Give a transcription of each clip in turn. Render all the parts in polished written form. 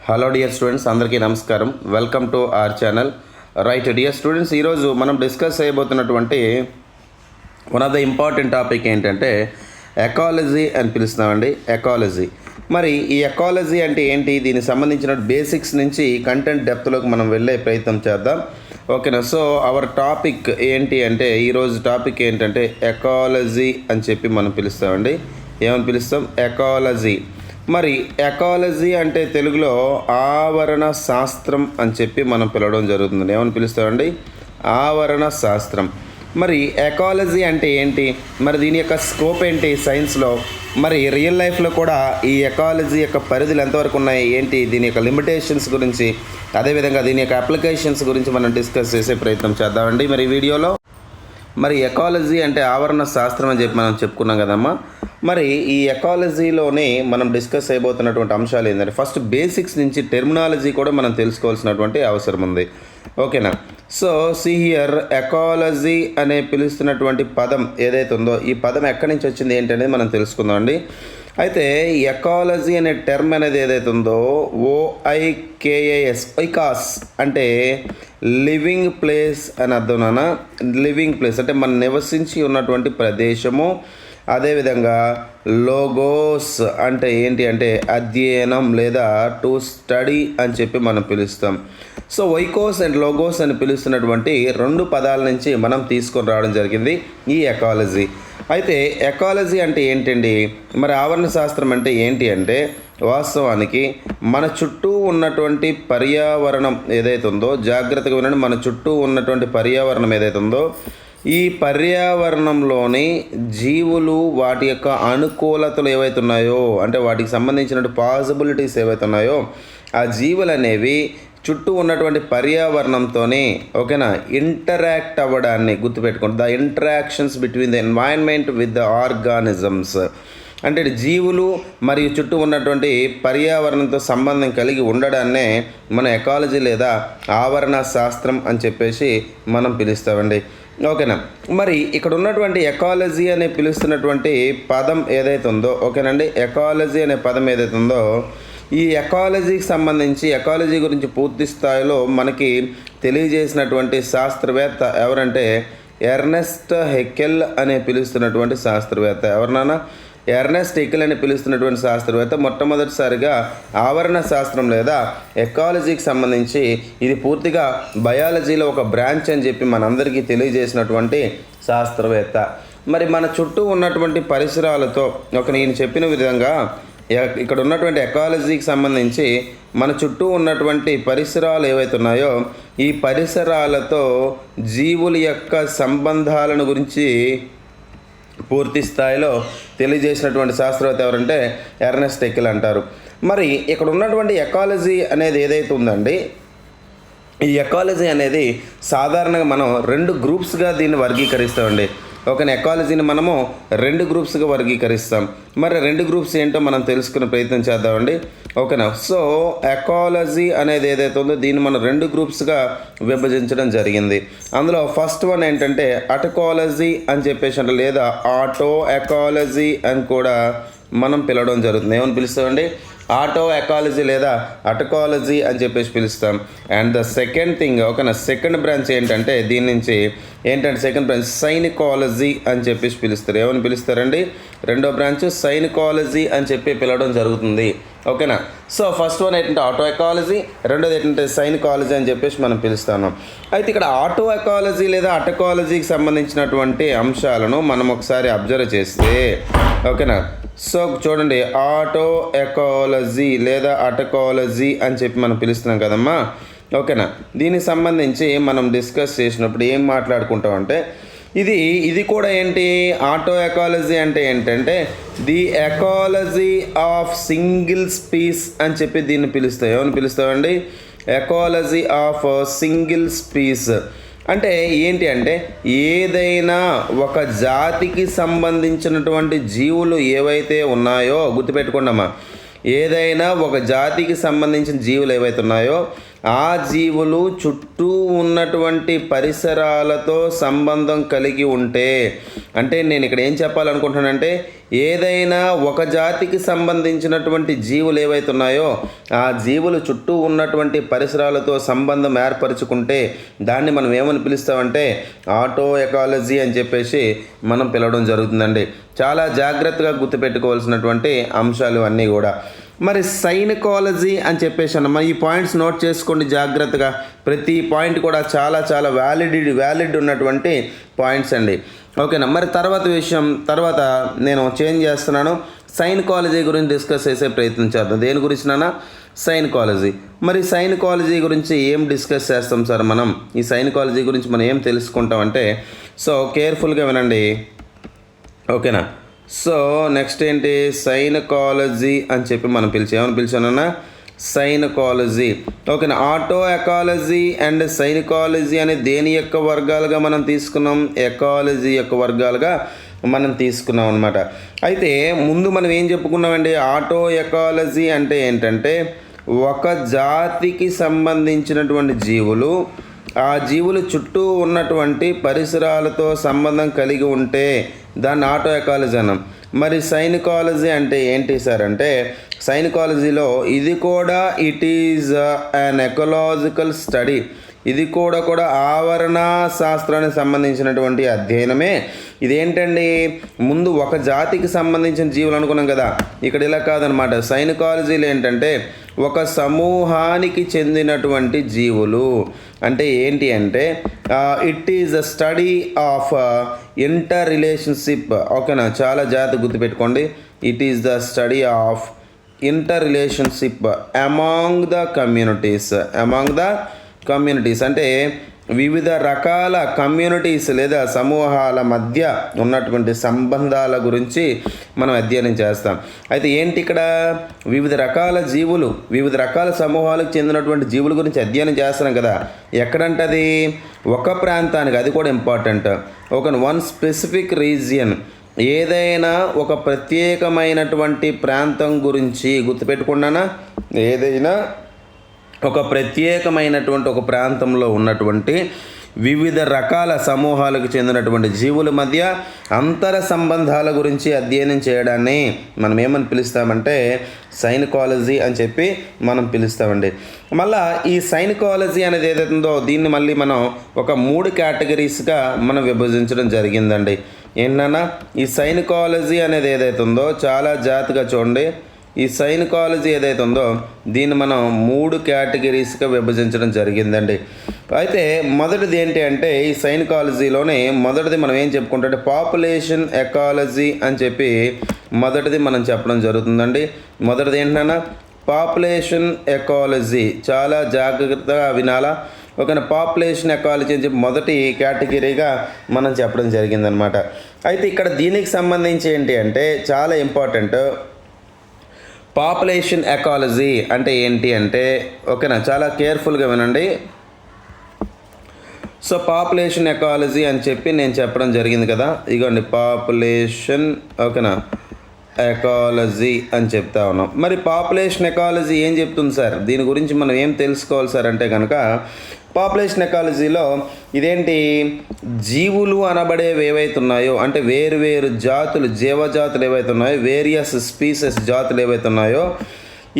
Hello dear students, అందరికీ నమస్కారం. Welcome to our channel. Right dear students, ఈరోజు మనం డిస్కస్ చేయబోతున్నటువంటి one of the important topic ఏంటంటే ఎకాలజీ అని పిలుస్తున్నామండి. ఎకాలజీ. మరి ఈ ఎకాలజీ అంటే ఏంటి, దీనికి సంబంధించిన బేసిక్స్ నుంచి కంటెంట్ డెప్త్లోకి మనం వెళ్ళే ప్రయత్నం చేద్దాం. ఓకేనా. సో అవర్ టాపిక్ ఏంటి అంటే, ఈరోజు టాపిక్ ఏంటంటే ఎకాలజీ అని చెప్పి మనం పిలుస్తామండి. ఏమని పిలుస్తాం? ఎకాలజీ. మరి ఎకాలజీ అంటే తెలుగులో ఆవరణ శాస్త్రం అని చెప్పి మనం పిలవడం జరుగుతుంది. ఏమని పిలుస్తామండి? ఆవరణ శాస్త్రం. మరి ఎకాలజీ అంటే ఏంటి, మరి దీని యొక్క స్కోప్ ఏంటి సైన్స్లో, మరి రియల్ లైఫ్లో కూడా ఈ ఎకాలజీ యొక్క పరిధులు ఎంతవరకు ఉన్నాయి, ఏంటి దీని యొక్క లిమిటేషన్స్ గురించి, అదేవిధంగా దీని యొక్క అప్లికేషన్స్ గురించి మనం డిస్కస్ చేసే ప్రయత్నం చేద్దామండి. మరి ఈ వీడియోలో మరి ఎకాలజీ అంటే ఆవరణ శాస్త్రం అని చెప్పి మనం చెప్పుకున్నాం కదమ్మా. మరి ఈ ఎకాలజీలోనే మనం డిస్కస్ చేయబోతున్నటువంటి అంశాలు ఏంటంటే, ఫస్ట్ బేసిక్స్ నుంచి టెర్మినాలజీ కూడా మనం తెలుసుకోవాల్సినటువంటి అవసరం ఉంది. ఓకేనా. సో హియర్ ఎకాలజీ అనే పిలుస్తున్నటువంటి పదం ఏదైతే ఉందో, ఈ పదం ఎక్కడి నుంచి వచ్చింది ఏంటనేది మనం తెలుసుకుందాం అండి. అయితే ఎకాలజీ అనే టర్మ్ అనేది ఏదైతే ఉందో, OIKAS అంటే లివింగ్ ప్లేస్ అని అర్థం నాన్న. లివింగ్ ప్లేస్ అంటే మనం నివసించి ఉన్నటువంటి ప్రదేశము. అదేవిధంగా లోగోస్ అంటే ఏంటి అంటే అధ్యయనం లేదా టు స్టడీ అని చెప్పి మనం పిలుస్తాం. సో వైకోస్ అండ్ లోగోస్ అని పిలుస్తున్నటువంటి రెండు పదాల నుంచి మనం తీసుకొని రావడం జరిగింది ఈ ఎకాలజీ. అయితే ఎకాలజీ అంటే ఏంటండి, మరి ఆవరణ శాస్త్రం అంటే ఏంటి అంటే, వాస్తవానికి మన చుట్టూ ఉన్నటువంటి పర్యావరణం ఏదైతే ఉందో, జాగ్రత్తగా వినండి, మన చుట్టూ ఉన్నటువంటి పర్యావరణం ఏదైతే ఉందో, ఈ పర్యావరణంలోని జీవులు వాటి యొక్క అనుకూలతలు ఏవైతే ఉన్నాయో, అంటే వాటికి సంబంధించిన పాసిబిలిటీస్ ఏవైతే ఉన్నాయో, ఆ జీవులు అనేవి చుట్టూ ఉన్నటువంటి పర్యావరణంతోనే ఓకేనా ఇంటరాక్ట్ అవ్వడాన్ని గుర్తుపెట్టుకోండి. The interactions between the environment with the organisms అంటే జీవులు మరియు చుట్టూ ఉన్నటువంటి పర్యావరణంతో సంబంధం కలిగి ఉండడాన్నే మన ఎకాలజీ లేదా ఆవరణ శాస్త్రం అని చెప్పేసి మనం పిలుస్తామండి. ఓకేనా. మరి ఇక్కడ ఉన్నటువంటి ఎకాలజీ అనే పిలుస్తున్నటువంటి పదం ఏదైతే ఉందో, ఓకేనండి, ఎకాలజీ అనే పదం ఏదైతే ఉందో, ఈ ఎకాలజీకి సంబంధించి ఎకాలజీ గురించి పూర్తి స్థాయిలో మనకి తెలియజేసినటువంటి శాస్త్రవేత్త ఎవరంటే ఎర్నెస్ట్ హెకెల్ అనే పిలుస్తున్నటువంటి శాస్త్రవేత్త. ఎవరినైనా ఎర్నెస్ట్ హెకెల్ అని పిలుస్తున్నటువంటి శాస్త్రవేత్త మొట్టమొదటిసారిగా ఆవరణ శాస్త్రం లేదా ఎకాలజీకి సంబంధించి ఇది పూర్తిగా బయాలజీలో ఒక బ్రాంచ్ అని చెప్పి మనందరికీ తెలియజేసినటువంటి శాస్త్రవేత్త. మరి మన చుట్టూ ఉన్నటువంటి పరిసరాలతో నేను చెప్పిన విధంగా ఇక్కడ ఉన్నటువంటి ఎకాలజీకి సంబంధించి మన చుట్టూ ఉన్నటువంటి పరిసరాలు ఏవైతే ఉన్నాయో, ఈ పరిసరాలతో జీవుల యొక్క సంబంధాలను గురించి పూర్తి స్థాయిలో తెలియజేసినటువంటి శాస్త్రవేత్త ఎవరంటే ఎర్నెస్ట్ హెకెల్ అంటారు. మరి ఇక్కడ ఉన్నటువంటి ఎకాలజీ అనేది ఏదైతే ఉందండి, ఈ ఎకాలజీ అనేది సాధారణంగా మనం రెండు గ్రూప్స్గా దీన్ని వర్గీకరిస్తామండి. ఓకేనా. ఎకాలజీని మనము రెండు గ్రూప్స్గా వర్గీకరిస్తాం. మరి రెండు గ్రూప్స్ ఏంటో మనం తెలుసుకునే ప్రయత్నం చేద్దామండి. ఓకేనా. సో ఎకాలజీ అనేది ఏదైతే ఉందో దీన్ని మనం రెండు గ్రూప్స్గా విభజించడం జరిగింది. అందులో ఫస్ట్ వన్ ఏంటంటే అటకాలజీ అని చెప్పేసి అంటే లేదా ఆటో ఎకాలజీ అని కూడా మనం పిలవడం జరుగుతుంది. ఏమని పిలుస్తామండి? ఆటో ఎకాలజీ లేదా అటకాలజీ అని చెప్పేసి పిలుస్తాం. అండ్ ద సెకండ్ థింగ్ ఓకేనా, సెకండ్ బ్రాంచ్ ఏంటంటే దీని నుంచి ఏంటంటే సెకండ్ బ్రాంచ్ సైనికాలజీ అని చెప్పేసి పిలుస్తారు. ఏమని పిలుస్తారండి? రెండో బ్రాంచ్ సైనికాలజీ అని చెప్పి పిలవడం జరుగుతుంది. ఓకేనా. సో ఫస్ట్ వన్ ఏంటంటే ఆటో ఎకాలజీ, రెండోది ఏంటంటే సైనికాలజీ అని చెప్పేసి మనం పిలుస్తాము. అయితే ఇక్కడ ఆటో ఎకాలజీ లేదా అటకాలజీకి సంబంధించినటువంటి అంశాలను మనం ఒకసారి అబ్జర్వ్ చేస్తే ఓకేనా. సో చూడండి, ఆటో ఎకాలజీ లేదా అటకాలజీ అని చెప్పి మనం పిలుస్తున్నాం కదమ్మా. ఓకేనా. దీనికి సంబంధించి మనం డిస్కస్ చేసినప్పుడు ఏం మాట్లాడుకుంటామంటే, ఇది కూడా ఏంటి, ఆటో ఎకాలజీ అంటే ఏంటంటే ది ఎకాలజీ ఆఫ్ సింగిల్ స్పీస్ అని చెప్పి దీన్ని పిలుస్తాం. ఏమని పిలుస్తామండి? ఎకాలజీ ఆఫ్ సింగిల్ స్పీస్ అంటే ఏంటి అంటే, ఏదైనా ఒక జాతికి సంబంధించినటువంటి జీవులు ఏవైతే ఉన్నాయో గుర్తుపెట్టుకోండమ్మా, ఏదైనా ఒక జాతికి సంబంధించిన జీవులు ఏవైతే ఉన్నాయో ఆ జీవులు చుట్టూ ఉన్నటువంటి పరిసరాలతో సంబంధం కలిగి ఉంటే, అంటే నేను ఇక్కడ ఏం చెప్పాలనుకుంటున్నానంటే, ఏదైనా ఒక జాతికి సంబంధించినటువంటి జీవులు ఏవైతే ఉన్నాయో ఆ జీవులు చుట్టూ ఉన్నటువంటి పరిసరాలతో సంబంధం ఏర్పరచుకుంటే దాన్ని మనం ఏమని పిలుస్తామంటే ఆటో ఎకాలజీ అని చెప్పేసి మనం పిలవడం జరుగుతుందండి. చాలా జాగ్రత్తగా గుర్తుపెట్టుకోవాల్సినటువంటి అంశాలు అన్నీ కూడా. మరి సైనికాలజీ అని చెప్పేసి అన్నమా, ఈ పాయింట్స్ నోట్ చేసుకోండి జాగ్రత్తగా. ప్రతి పాయింట్ కూడా చాలా చాలా వ్యాలిడ్ ఉన్నటువంటి పాయింట్స్ అండి. ఓకేనా. మరి తర్వాత నేను చేంజ్ చేస్తున్నాను. సైనికాలజీ గురించి డిస్కస్ చేసే ప్రయత్నం చేద్దాం. దేని గురించి నాన్న? సైనికాలజీ. మరి సైనికాలజీ గురించి ఏం డిస్కస్ చేస్తాం సార్ మనం? ఈ సైనికాలజీ గురించి మనం ఏం తెలుసుకుంటాం అంటే, సో కేర్ఫుల్గా వినండి. ఓకేనా. సో నెక్స్ట్ ఏంటి? సైనికాలజీ అని చెప్పి మనం ఏమని పిలిచానన్నా? సైనికాలజీ. ఓకేనా. ఆటో ఎకాలజీ అండ్ సైనికాలజీ అనే దేని యొక్క వర్గాలుగా మనం తీసుకున్నాం? ఎకాలజీ యొక్క వర్గాలుగా మనం తీసుకున్నాం అనమాట. అయితే ముందు మనం ఏం చెప్పుకున్నామండి? ఆటో ఎకాలజీ అంటే ఏంటంటే, ఒక జాతికి సంబంధించినటువంటి జీవులు ఆ జీవులు చుట్టూ ఉన్నటువంటి పరిసరాలతో సంబంధం కలిగి ఉంటే దాన్ని ఆటో ఎకాలజీ అన్నాం. మరి సైనికాలజీ అంటే ఏంటి సార్ అంటే, సైనికాలజీలో ఇది కూడా it is an ecological study. ఇది కూడా ఆవరణ శాస్త్రానికి సంబంధించినటువంటి అధ్యయనమే. ఇదేంటండి, ముందు ఒక జాతికి సంబంధించిన జీవులు అనుకున్నాం కదా, ఇక్కడ ఇలా కాదనమాట. సైనికాలజీలో ఏంటంటే ఒక సమూహానికి చెందినటువంటి జీవులు. అంటే ఏంటి అంటే it is a study of inter relationship. ఓకేనా, చాలా జాగ్రత్త గుర్తుపెట్టుకోండి. It is the study of inter relationship among the communities అంటే వివిధ రకాల కమ్యూనిటీస్ లేదా సమూహాల మధ్య ఉన్నటువంటి సంబంధాల గురించి మనం అధ్యయనం చేస్తాం. అయితే ఏంటి ఇక్కడ? వివిధ రకాల జీవులు, వివిధ రకాల సమూహాలకు చెందినటువంటి జీవుల గురించి అధ్యయనం చేస్తున్నాం కదా. ఎక్కడంటది? ఒక ప్రాంతానికి, అది కూడా ఇంపార్టెంట్. వన్ స్పెసిఫిక్ రీజియన్, ఏదైనా ఒక ప్రత్యేకమైనటువంటి ప్రాంతం గురించి గుర్తుపెట్టుకున్నానా? ఏదైనా ఒక ప్రత్యేకమైనటువంటి ఒక ప్రాంతంలో ఉన్నటువంటి వివిధ రకాల సమూహాలకు చెందినటువంటి జీవుల మధ్య అంతర సంబంధాల గురించి అధ్యయనం చేయడాన్ని మనం ఏమని పిలుస్తామంటే సైనికాలజీ అని చెప్పి మనం పిలుస్తామండి. మళ్ళీ ఈ సైనికాలజీ అనేది ఏదైతుందో దీన్ని మళ్ళీ మనం ఒక 3 కేటగిరీస్గా మనం విభజించడం జరిగిందండి. ఏంటన్నా, ఈ సైనికాలజీ అనేది ఏదైతుందో చాలా జాగ్రత్తగా చూడండి. ఈ సైనికాలజీ ఏదైతే ఉందో దీన్ని మనం 3 కేటగిరీస్గా విభజించడం జరిగిందండి. అయితే మొదటిది ఏంటి అంటే, ఈ సైనికాలజీలోనే మొదటిది మనం ఏం చెప్పుకుంటే పాపులేషన్ ఎకాలజీ అని చెప్పి మొదటిది మనం చెప్పడం జరుగుతుందండి. మొదటిది ఏంటన్నా? Population ecology. చాలా జాగ్రత్తగా వినాలా. ఓకేనా. పాపులేషన్ ఎకాలజీ అని చెప్పి మొదటి కేటగిరీగా మనం చెప్పడం జరిగిందనమాట. అయితే ఇక్కడ దీనికి సంబంధించి ఏంటి అంటే చాలా ఇంపార్టెంట్. పాపులేషన్ ఎకాలజీ అంటే ఏంటి అంటే, ఓకేనా, చాలా కేర్ఫుల్గా వినండి. సో పాపులేషన్ ఎకాలజీ అని చెప్పి నేను చెప్పడం జరిగింది కదా. ఇగోండి పాపులేషన్, ఓకేనా, ఎకాలజీ అని చెప్తా ఉన్నాం. మరి పాపులేషన్ ఎకాలజీ ఏం చెప్తుంది సార్? దీని గురించి మనం ఏం తెలుసుకోవాలి సార్ అంటే కనుక, పాపులేషన్ ఎకాలజీలో ఇదేంటి, జీవులు అనబడేవి ఏవైతే ఉన్నాయో, అంటే వేరు జాతులు, జీవజాతులు ఏవైతే ఉన్నాయో, వేరియస్ స్పీసెస్ జాతులు ఏవైతే ఉన్నాయో,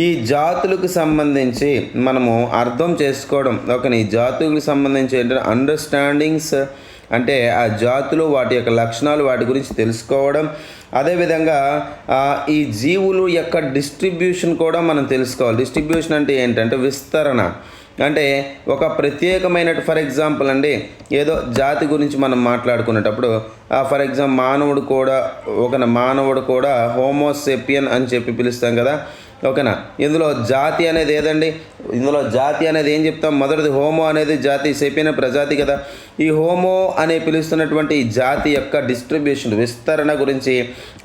ఈ జాతులకు సంబంధించి మనము అర్థం చేసుకోవడం. ఓకే, ఈ జాతులకు సంబంధించి ఏంటంటే అండర్స్టాండింగ్స్, అంటే ఆ జాతులు, వాటి యొక్క లక్షణాలు, వాటి గురించి తెలుసుకోవడం. అదేవిధంగా ఈ జీవులు యొక్క డిస్ట్రిబ్యూషన్ కూడా మనం తెలుసుకోవాలి. డిస్ట్రిబ్యూషన్ అంటే ఏంటంటే విస్తరణ. అంటే ఒక ప్రత్యేకమైన, ఫర్ ఎగ్జాంపుల్ అండి, ఏదో జాతి గురించి మనం మాట్లాడుకునేటప్పుడు ఫర్ ఎగ్జాంపుల్ మానవుడు కూడా హోమోసేపియన్ అని చెప్పి పిలుస్తాం కదా. ఓకేనా. ఇందులో జాతి అనేది ఏదండి? ఇందులో జాతి అనేది ఏం చెప్తాం? మొదటిది హోమో అనేది జాతి, సేపియన్ ప్రజాతి కదా. ఈ హోమో అనే పిలుస్తున్నటువంటి ఈ జాతి యొక్క డిస్ట్రిబ్యూషన్, విస్తరణ గురించి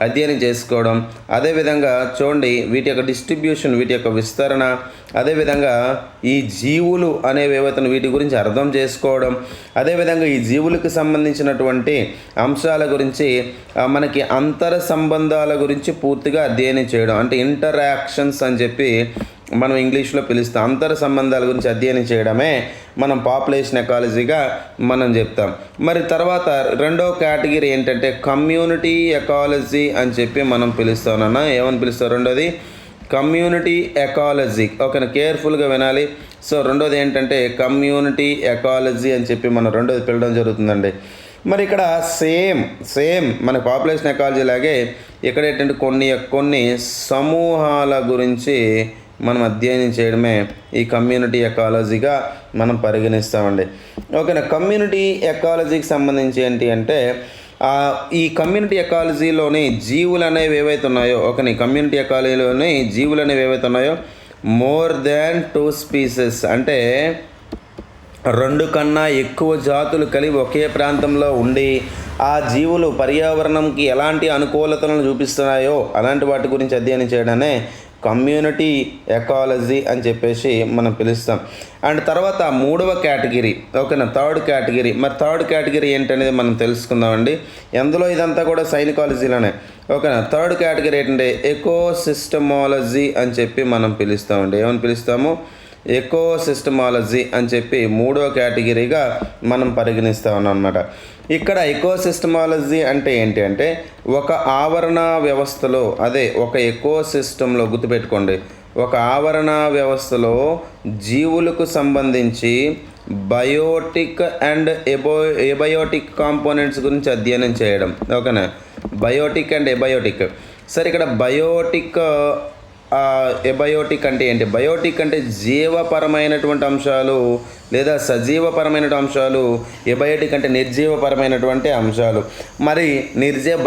అధ్యయనం చేసుకోవడం. అదేవిధంగా చూడండి వీటి యొక్క డిస్ట్రిబ్యూషన్, వీటి యొక్క విస్తరణ, అదేవిధంగా ఈ జీవులు అనేవి ఏవైతే వీటి గురించి అర్థం చేసుకోవడం, అదేవిధంగా ఈ జీవులకు సంబంధించినటువంటి అంశాల గురించి మనకి అంతర సంబంధాల గురించి పూర్తిగా అధ్యయనం చేయడం, అంటే ఇంటరాక్షన్స్ అని చెప్పి మనం ఇంగ్లీష్లో పిలుస్తాం. అంతర సంబంధాల గురించి అధ్యయనం చేయడమే మనం పాపులేషన్ ఎకాలజీగా మనం చెప్తాం. మరి తర్వాత రెండవ కేటగిరీ ఏంటంటే కమ్యూనిటీ ఎకాలజీ అని చెప్పి మనం పిలుస్తాం. ఏమని పిలుస్తాం? రెండోది కమ్యూనిటీ ఎకాలజీ. ఓకేనా, కేర్ఫుల్గా వినాలి. సో రెండోది ఏంటంటే కమ్యూనిటీ ఎకాలజీ అని చెప్పి మనం రెండోది పిలవడం జరుగుతుందండి. మరి ఇక్కడ సేమ్ మన పాపులేషన్ ఎకాలజీ లాగే ఇక్కడ ఏంటంటే కొన్ని సమూహాల గురించి మనం అధ్యయనం చేయడమే ఈ కమ్యూనిటీ ఎకాలజీగా మనం పరిగణిస్తామండి. ఓకేనా, కమ్యూనిటీ ఎకాలజీకి సంబంధించి ఏంటి అంటే ఈ కమ్యూనిటీ ఎకాలజీలోని జీవులు అనేవి ఏవైతే ఉన్నాయో, ఓకేనా, ఈ కమ్యూనిటీ ఎకాలజీలోని జీవులు అనేవి ఏవైతే ఉన్నాయో మోర్ దాన్ 2 స్పీసెస్ అంటే 2 కన్నా ఎక్కువ జాతులు కలిగి ఒకే ప్రాంతంలో ఉండి ఆ జీవులు పర్యావరణంకి ఎలాంటి అనుకూలతలను చూపిస్తున్నాయో అలాంటి వాటి గురించి అధ్యయనం చేయడానే కమ్యూనిటీ ఎకాలజీ అని చెప్పేసి మనం పిలుస్తాం. అండ్ తర్వాత మూడవ కేటగిరీ, ఓకేనా, థర్డ్ కేటగిరీ. మరి థర్డ్ కేటగిరీ ఏంటనేది మనం తెలుసుకుందామండి. ఎందులో ఇదంతా కూడా సైనికాలజీలోనే. ఓకేనా, థర్డ్ కేటగిరీ ఏంటంటే ఎకోసిస్టమాలజీ అని చెప్పి మనం పిలుస్తామండి. ఏమని పిలుస్తాము? ఎకోసిస్టమాలజీ అని చెప్పి మూడో కేటగిరీగా మనం పరిగణిస్తా ఉన్నాం అన్నమాట. ఇక్కడ ఎకోసిస్టమాలజీ అంటే ఏంటి అంటే ఒక ఆవరణ వ్యవస్థలో, ఒక ఎకోసిస్టంలో గుర్తుపెట్టుకోండి, ఒక ఆవరణ వ్యవస్థలో జీవులకు సంబంధించి బయోటిక్ అండ్ ఎబయోటిక్ కాంపోనెంట్స్ గురించి అధ్యయనం చేయడం. ఓకేనా, బయోటిక్ అండ్ ఎబయోటిక్. సరే, ఇక్కడ ఎబయోటిక్ అంటే ఏంటి? బయోటిక్ అంటే జీవపరమైనటువంటి అంశాలు లేదా సజీవపరమైన అంశాలు, ఎబయోటిక్ అంటే నిర్జీవపరమైనటువంటి అంశాలు. మరి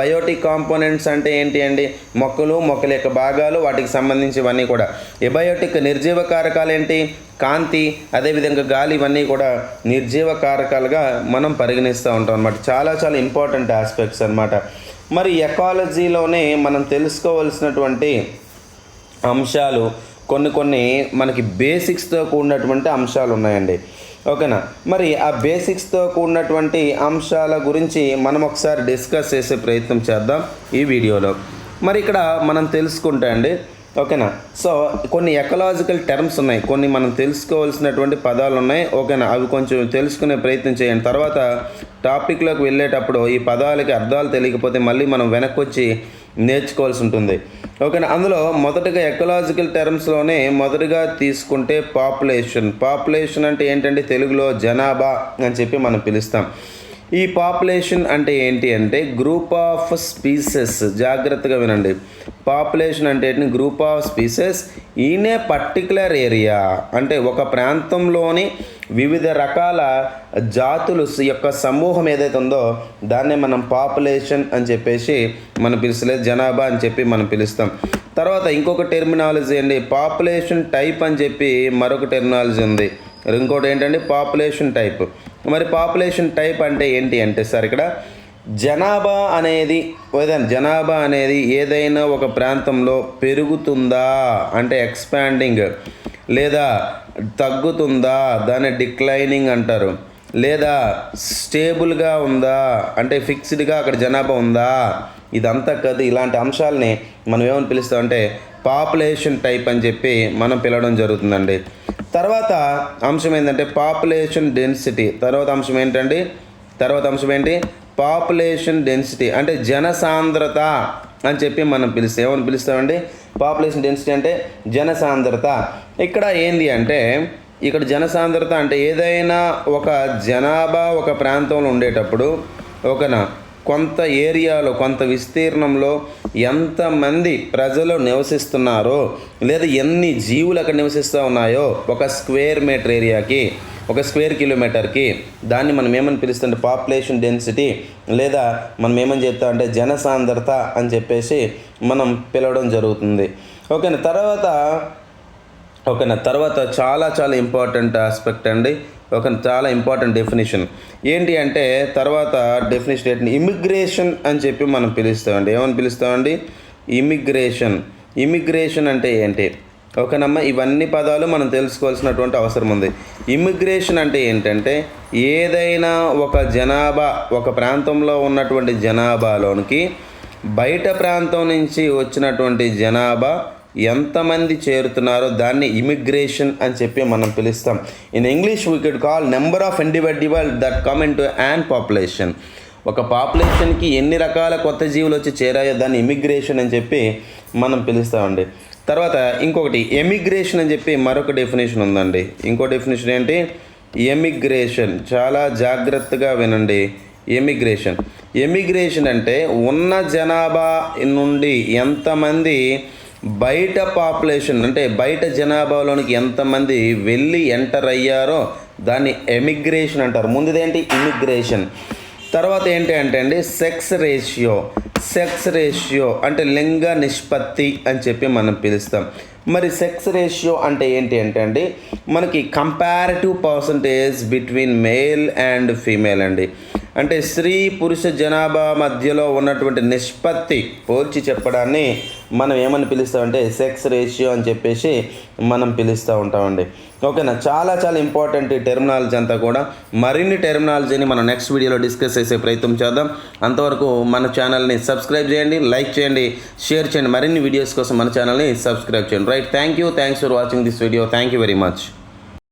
బయోటిక్ కాంపోనెంట్స్ అంటే ఏంటి అండి? మొక్కల యొక్క భాగాలు, వాటికి సంబంధించివన్నీ కూడా. ఎబయోటిక్ నిర్జీవ కారకాలు ఏంటి? కాంతి, అదేవిధంగా గాలి, ఇవన్నీ కూడా నిర్జీవ కారకాలుగా మనం పరిగణిస్తూ ఉంటాం అన్నమాట. చాలా చాలా ఇంపార్టెంట్ ఆస్పెక్ట్స్ అన్నమాట. మరి ఎకాలజీలోనే మనం తెలుసుకోవాల్సినటువంటి అంశాలు కొన్ని మనకి బేసిక్స్తో కూడినటువంటి అంశాలు ఉన్నాయండి. ఓకేనా, మరి ఆ బేసిక్స్తో కూడినటువంటి అంశాల గురించి మనం ఒకసారి డిస్కస్ చేసే ప్రయత్నం చేద్దాం ఈ వీడియోలో. మరి ఇక్కడ మనం తెలుసుకుంటే అండి, ఓకేనా, సో కొన్ని ఎకలాజికల్ టర్మ్స్ ఉన్నాయి, కొన్ని మనం తెలుసుకోవాల్సినటువంటి పదాలు ఉన్నాయి. ఓకేనా, అవి కొంచెం తెలుసుకునే ప్రయత్నం చేయండి. తర్వాత టాపిక్లోకి వెళ్ళేటప్పుడు ఈ పదాలకి అర్థాలు తెలియకపోతే మళ్ళీ మనం వెనక్కి వచ్చి నేర్చుకోవాల్సి ఉంటుంది. ఓకేనా, అందులో మొదటగా ఎకలాజికల్ టర్మ్స్లోనే మొదటిగా తీసుకుంటే పాపులేషన్ అంటే ఏంటంటే తెలుగులో జనాభా అని చెప్పి మనం పిలుస్తాం. ఈ పాపులేషన్ అంటే ఏంటి అంటే గ్రూప్ ఆఫ్ స్పీసెస్. జాగ్రత్తగా వినండి, పాపులేషన్ అంటే ఏంటి? Group of species in a particular area. అంటే ఒక ప్రాంతంలోని వివిధ రకాల జాతులు యొక్క సమూహం ఏదైతే ఉందో దాన్నే మనం పాపులేషన్ అని చెప్పేసి మనం పిలుస్తలేదు, జనాభా అని చెప్పి మనం పిలుస్తాం. తర్వాత ఇంకొక టెర్మినాలజీ అండి, పాపులేషన్ టైప్ అని చెప్పి మరొక టెర్మినాలజీ ఉంది. ఇంకోటి ఏంటంటే పాపులేషన్ టైప్. మరి పాపులేషన్ టైప్ అంటే ఏంటి అంటే సార్, ఇక్కడ జనాభా అనేది ఏదైనా ఒక ప్రాంతంలో పెరుగుతుందా అంటే ఎక్స్పాండింగ్, లేదా తగ్గుతుందా దాన్ని డిక్లైనింగ్ అంటారు, లేదా స్టేబుల్గా ఉందా అంటే ఫిక్స్డ్గా అక్కడ జనాభా ఉందా, ఇదంతా కదా. ఇలాంటి అంశాలని మనం ఏమని పిలుస్తామంటే పాపులేషన్ టైప్ అని చెప్పి మనం పిలవడం జరుగుతుందండి. తర్వాత అంశం ఏంటంటే పాపులేషన్ డెన్సిటీ. తర్వాత అంశం ఏంటి? పాపులేషన్ డెన్సిటీ అంటే జనసాంద్రత అని చెప్పి మనం పిలుస్తాం. ఏమని పిలుస్తామండి? పాపులేషన్ డెన్సిటీ అంటే జనసాంద్రత. ఇక్కడ ఏంది అంటే ఇక్కడ జనసాంద్రత అంటే ఏదైనా ఒక జనాభా ఒక ప్రాంతంలో ఉండేటప్పుడు, ఓకేనా, కొంత ఏరియాలో కొంత విస్తీర్ణంలో ఎంతమంది ప్రజలు నివసిస్తున్నారో లేదా ఎన్ని జీవులు అక్కడ నివసిస్తూ ఉన్నాయో ఒక స్క్వేర్ మీటర్ ఏరియాకి, ఒక స్క్వేర్ కిలోమీటర్కి, దాన్ని మనం ఏమని పిలుస్తుంటే పాపులేషన్ డెన్సిటీ లేదా మనం ఏమని చెప్తామంటే జనసాంద్రత అని చెప్పేసి మనం పిలవడం జరుగుతుంది. తర్వాత చాలా చాలా ఇంపార్టెంట్ ఆస్పెక్ట్ అండి, చాలా ఇంపార్టెంట్ డెఫినేషన్ ఏంటి అంటే తర్వాత డెఫినేషన్ ఏంటి? ఇమిగ్రేషన్ అని చెప్పి మనం పిలుస్తామండి. ఏమని పిలుస్తామండి? ఇమిగ్రేషన్ అంటే ఏంటి? ఓకేనమ్మా, ఇవన్నీ పదాలు మనం తెలుసుకోవాల్సినటువంటి అవసరం ఉంది. ఇమిగ్రేషన్ అంటే ఏంటంటే ఏదైనా ఒక ప్రాంతంలో ఉన్నటువంటి జనాభాలోనికి బయట ప్రాంతం నుంచి వచ్చినటువంటి జనాభా ఎంతమంది చేరుతున్నారో దాన్ని ఇమిగ్రేషన్ అని చెప్పి మనం పిలుస్తాం. In English we could call number of individual that come in to an population. ఒక పాపులేషన్కి ఎన్ని రకాల కొత్త జీవులు వచ్చి చేరాయో దాన్ని ఇమిగ్రేషన్ అని చెప్పి మనం పిలుస్తామండి. తర్వాత ఇంకొకటి ఎమిగ్రేషన్ అని చెప్పి మరొక డెఫినేషన్ ఉందండి. ఇంకో డెఫినేషన్ ఏంటి? ఎమిగ్రేషన్. చాలా జాగ్రత్తగా వినండి. ఎమిగ్రేషన్ అంటే ఉన్న జనాభా నుండి ఎంతమంది బయట పాపులేషన్ అంటే బయట జనాభాలోనికి ఎంతమంది వెళ్ళి ఎంటర్ అయ్యారో దాన్ని ఎమిగ్రేషన్ అంటారు. ముందుదేంటి? ఇమిగ్రేషన్. తర్వాత ఏంటి అంటే అండి సెక్స్ రేషియో అంటే లింగ నిష్పత్తి అని చెప్పి మనం పిలుస్తాం. మరి సెక్స్ రేషియో అంటే ఏంటి అంటే అండి మనకి comparative percentage between male and female అండి. అంటే స్త్రీ పురుష జనాభా మధ్యలో ఉన్నటువంటి నిష్పత్తి పోల్చి చెప్పడాన్ని మనం ఏమని పిలుస్తామంటే సెక్స్ రేషియో అని చెప్పేసి మనం పిలుస్తూ ఉంటామండి. ఓకేనా? చాలా చాలా ఇంపార్టెంట్ ఈ టెర్మినాలజీ అంతా కూడా. మరిన్ని టెర్మినాలజీని మనం నెక్స్ట్ వీడియోలో డిస్కస్ చేసే ప్రయత్నం చేద్దాం. అంతవరకు మన ఛానల్ని సబ్స్క్రైబ్ చేయండి, లైక్ చేయండి, షేర్ చేయండి. మరిన్ని వీడియోస్ కోసం మన ఛానల్ని సబ్స్క్రైబ్ చేయండి. Right, thanks for watching this video. Thank you very much.